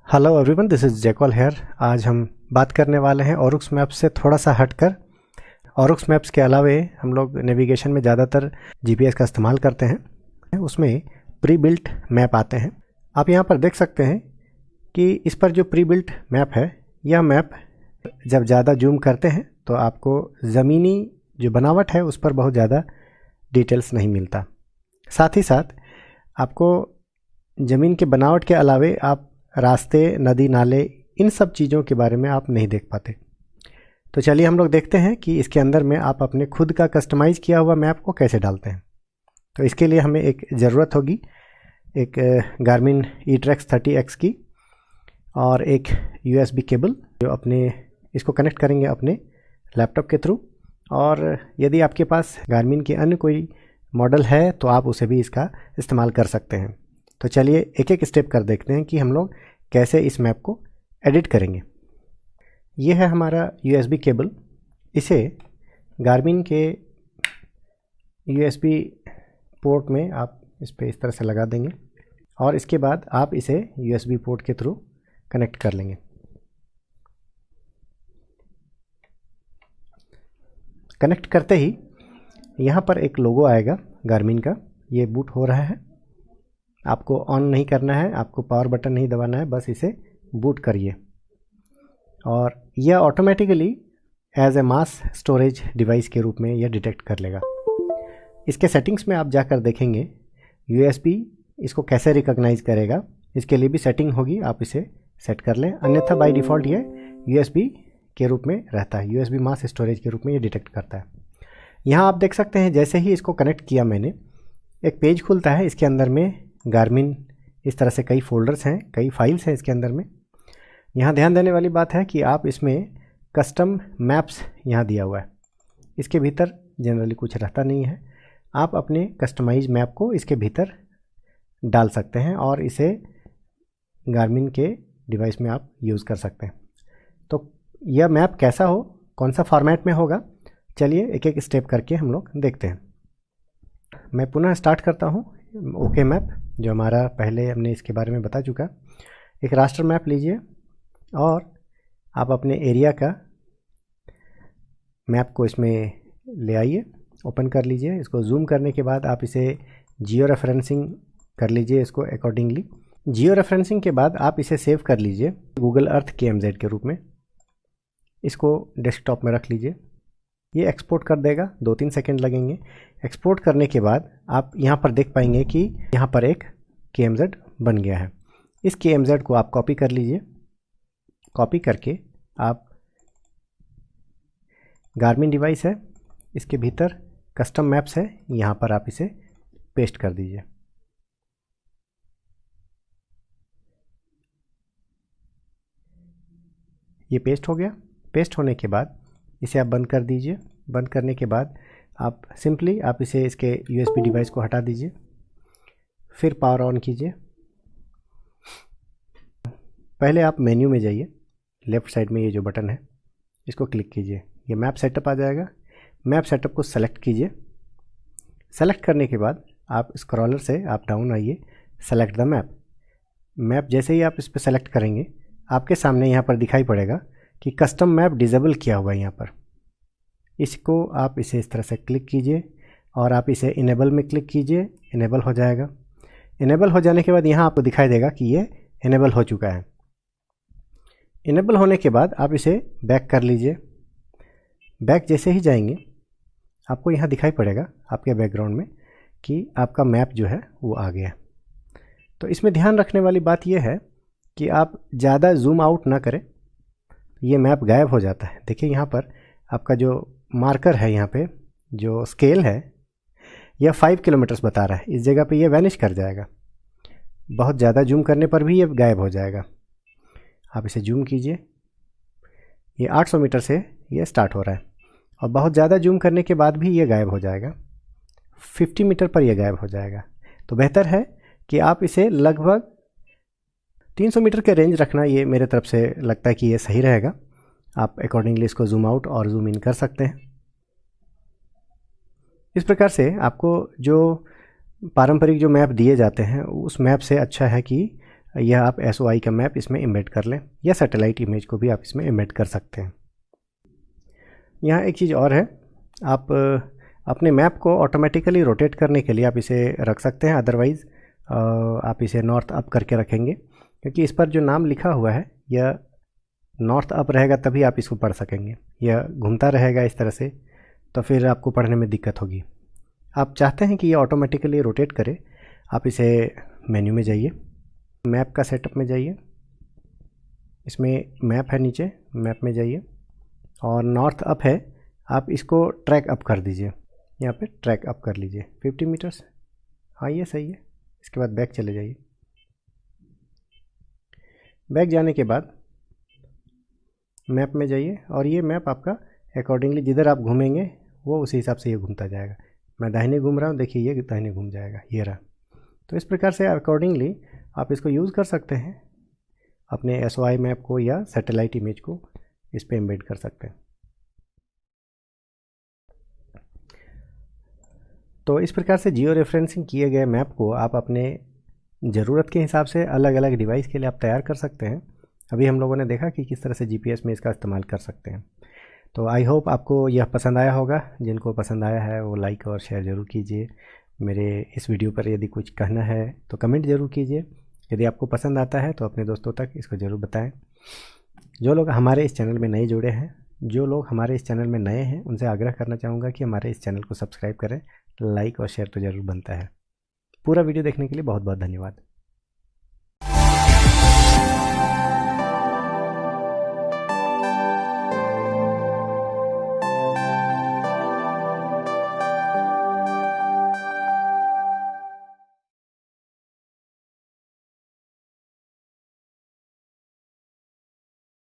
Hello everyone, this is जैकवाल here. आज हम बात करने वाले हैं ऑरुक्स मैप्स से थोड़ा सा हटकर। ऑरुक्स मैप्स के अलावे हम लोग नेविगेशन में ज़्यादातर जीपीएस का इस्तेमाल करते हैं। उसमें प्री बिल्ट मैप आते हैं। आप यहाँ पर देख सकते हैं कि इस पर जो प्री बिल्ट मैप है, यह मैप जब ज़्यादा जूम करते हैं तो आपको ज़मीनी जो बनावट है उस पर बहुत ज़्यादा डिटेल्स नहीं मिलता। साथ ही साथ आपको ज़मीन के बनावट के अलावे आप रास्ते, नदी, नाले, इन सब चीज़ों के बारे में आप नहीं देख पाते। तो चलिए हम लोग देखते हैं कि इसके अंदर में आप अपने खुद का कस्टमाइज़ किया हुआ मैप को कैसे डालते हैं। तो इसके लिए हमें एक ज़रूरत होगी एक गार्मिन ईट्रेक्स 30X की और एक USB केबल जो अपने इसको कनेक्ट करेंगे अपने लैपटॉप के थ्रू। और यदि आपके पास गार्मिन के अन्य कोई मॉडल है तो आप उसे भी इसका इस्तेमाल कर सकते हैं। तो चलिए एक एक स्टेप कर देखते हैं कि हम लोग कैसे इस मैप को एडिट करेंगे। ये है हमारा USB केबल। इसे गार्मिन के USB पोर्ट में आप इस पर इस तरह से लगा देंगे और इसके बाद आप इसे USB पोर्ट के थ्रू कनेक्ट कर लेंगे। कनेक्ट करते ही यहाँ पर एक लोगो आएगा गार्मिन का। ये बूट हो रहा है। आपको ऑन नहीं करना है, आपको पावर बटन नहीं दबाना है, बस इसे बूट करिए और यह automatically as a mass storage device के रूप में यह डिटेक्ट कर लेगा। इसके सेटिंग्स में आप जाकर देखेंगे USB इसको कैसे रिकॉग्नाइज करेगा। इसके लिए भी सेटिंग होगी, आप इसे सेट कर लें। अन्यथा बाय डिफ़ॉल्ट ये USB के रूप में रहता है, USB मास स्टोरेज के रूप में ये डिटेक्ट करता है। यहाँ आप देख सकते हैं जैसे ही इसको कनेक्ट किया मैंने, एक पेज खुलता है। इसके अंदर में गार्मिन इस तरह से कई फोल्डर्स हैं, कई फाइल्स हैं इसके अंदर में। यहाँ ध्यान देने वाली बात है कि आप इसमें कस्टम मैप्स यहाँ दिया हुआ है। इसके भीतर जनरली कुछ रहता नहीं है। आप अपने कस्टमाइज मैप को इसके भीतर डाल सकते हैं और इसे गार्मिन के डिवाइस में आप यूज़ कर सकते हैं। तो यह मैप कैसा हो, कौन सा फॉर्मेट में होगा, चलिए एक एक स्टेप करके हम लोग देखते हैं। मैं पुनः स्टार्ट करता हूँ। ओके मैप जो हमारा पहले हमने इसके बारे में बता चुका। एक रास्टर मैप लीजिए और आप अपने एरिया का मैप को इसमें ले आइए, ओपन कर लीजिए। इसको जूम करने के बाद आप इसे जियो रेफरेंसिंग कर लीजिए इसको अकॉर्डिंगली। जियो रेफरेंसिंग के बाद आप इसे सेव कर लीजिए गूगल अर्थ KMZ के रूप में। इसको डेस्कटॉप में रख लीजिए। ये एक्सपोर्ट कर देगा, 2-3 सेकेंड लगेंगे। एक्सपोर्ट करने के बाद आप यहाँ पर देख पाएंगे कि यहाँ पर एक KMZ बन गया है। इस KMZ को आप कॉपी कर लीजिए। कॉपी करके आप गार्मिन डिवाइस है, इसके भीतर कस्टम मैप्स है, यहाँ पर आप इसे पेस्ट कर दीजिए। ये पेस्ट हो गया। पेस्ट होने के बाद इसे आप बंद कर दीजिए। बंद करने के बाद आप सिंपली आप इसे इसके USB डिवाइस को हटा दीजिए। फिर पावर ऑन कीजिए। पहले आप मेन्यू में जाइए, लेफ़्ट साइड में ये जो बटन है इसको क्लिक कीजिए। ये मैप सेटअप आ जाएगा। मैप सेटअप को सेलेक्ट कीजिए। सेलेक्ट करने के बाद आप स्क्रॉलर से आप डाउन आइए, सेलेक्ट द मैप। मैप जैसे ही आप इस पर सेलेक्ट करेंगे आपके सामने यहाँ पर दिखाई पड़ेगा कि कस्टम मैप डिसेबल किया हुआ है यहाँ पर। इसको आप इसे इस तरह से क्लिक कीजिए और आप इसे इनेबल में क्लिक कीजिए। इनेबल हो जाएगा। इनेबल हो जाने के बाद यहाँ आपको दिखाई देगा कि ये इनेबल हो चुका है। इनेबल होने के बाद आप इसे बैक कर लीजिए। बैक जैसे ही जाएंगे आपको यहाँ दिखाई पड़ेगा आपके बैकग्राउंड में कि आपका मैप जो है वो आ गया। तो इसमें ध्यान रखने वाली बात यह है कि आप ज़्यादा जूम आउट ना करें, ये मैप गायब हो जाता है। देखिए यहाँ पर आपका जो मार्कर है, यहाँ पे जो स्केल है यह 5 किलोमीटर्स बता रहा है। इस जगह पे ये वैनिश कर जाएगा। बहुत ज़्यादा जूम करने पर भी ये गायब हो जाएगा। आप इसे जूम कीजिए। ये 800 मीटर से ये स्टार्ट हो रहा है और बहुत ज़्यादा जूम करने के बाद भी ये गायब हो जाएगा। 50 मीटर पर यह गायब हो जाएगा। तो बेहतर है कि आप इसे लगभग 300 मीटर के रेंज रखना। ये मेरे तरफ से लगता है कि ये सही रहेगा। आप अकॉर्डिंगली इसको जूम आउट और जूम इन कर सकते हैं। इस प्रकार से आपको जो पारंपरिक जो मैप दिए जाते हैं उस मैप से अच्छा है कि यह आप SOI का मैप इसमें एम्बेड कर लें, या सैटेलाइट इमेज को भी आप इसमें एम्बेड कर सकते हैं। यहाँ एक चीज़ और है, आप अपने मैप को ऑटोमेटिकली रोटेट करने के लिए आप इसे रख सकते हैं, अदरवाइज़ आप इसे नॉर्थ अप करके रखेंगे, क्योंकि इस पर जो नाम लिखा हुआ है यह नॉर्थ अप रहेगा, तभी आप इसको पढ़ सकेंगे। यह घूमता रहेगा इस तरह से तो फिर आपको पढ़ने में दिक्कत होगी। आप चाहते हैं कि ये ऑटोमेटिकली रोटेट करे, आप इसे मेन्यू में जाइए, मैप का सेटअप में जाइए, इसमें मैप है नीचे, मैप में जाइए और नॉर्थ अप है, आप इसको ट्रैक अप कर दीजिए, यहाँ पे ट्रैक अप कर लीजिए 50 मीटर्स। हाँ ये सही है। इसके बाद बैक चले जाइए। बैक जाने के बाद मैप में जाइए और ये मैप आपका अकॉर्डिंगली जिधर आप घूमेंगे वो उसी हिसाब से ये घूमता जाएगा। मैं दाहिने घूम रहा हूँ, देखिए ये दाहिने घूम जाएगा, ये रहा। तो इस प्रकार से अकॉर्डिंगली आप इसको यूज़ कर सकते हैं, अपने SOI मैप को या सैटेलाइट इमेज को इस पर एम्बेड कर सकते हैं। तो इस प्रकार से जियो रेफरेंसिंग किए गए मैप को आप अपने ज़रूरत के हिसाब से अलग अलग डिवाइस के लिए आप तैयार कर सकते हैं। अभी हम लोगों ने देखा कि किस तरह से GPS में इसका इस्तेमाल कर सकते हैं। तो आई होप आपको यह पसंद आया होगा। जिनको पसंद आया है वो लाइक और शेयर ज़रूर कीजिए। मेरे इस वीडियो पर यदि कुछ कहना है तो कमेंट ज़रूर कीजिए। यदि आपको पसंद आता है तो अपने दोस्तों तक इसको ज़रूर बताएं। जो लोग हमारे इस चैनल में नए जुड़े हैं, जो लोग हमारे इस चैनल में नए हैं, उनसे आग्रह करना चाहूँगा कि हमारे इस चैनल को सब्सक्राइब करें। लाइक और शेयर तो ज़रूर बनता है। पूरा वीडियो देखने के लिए बहुत बहुत धन्यवाद।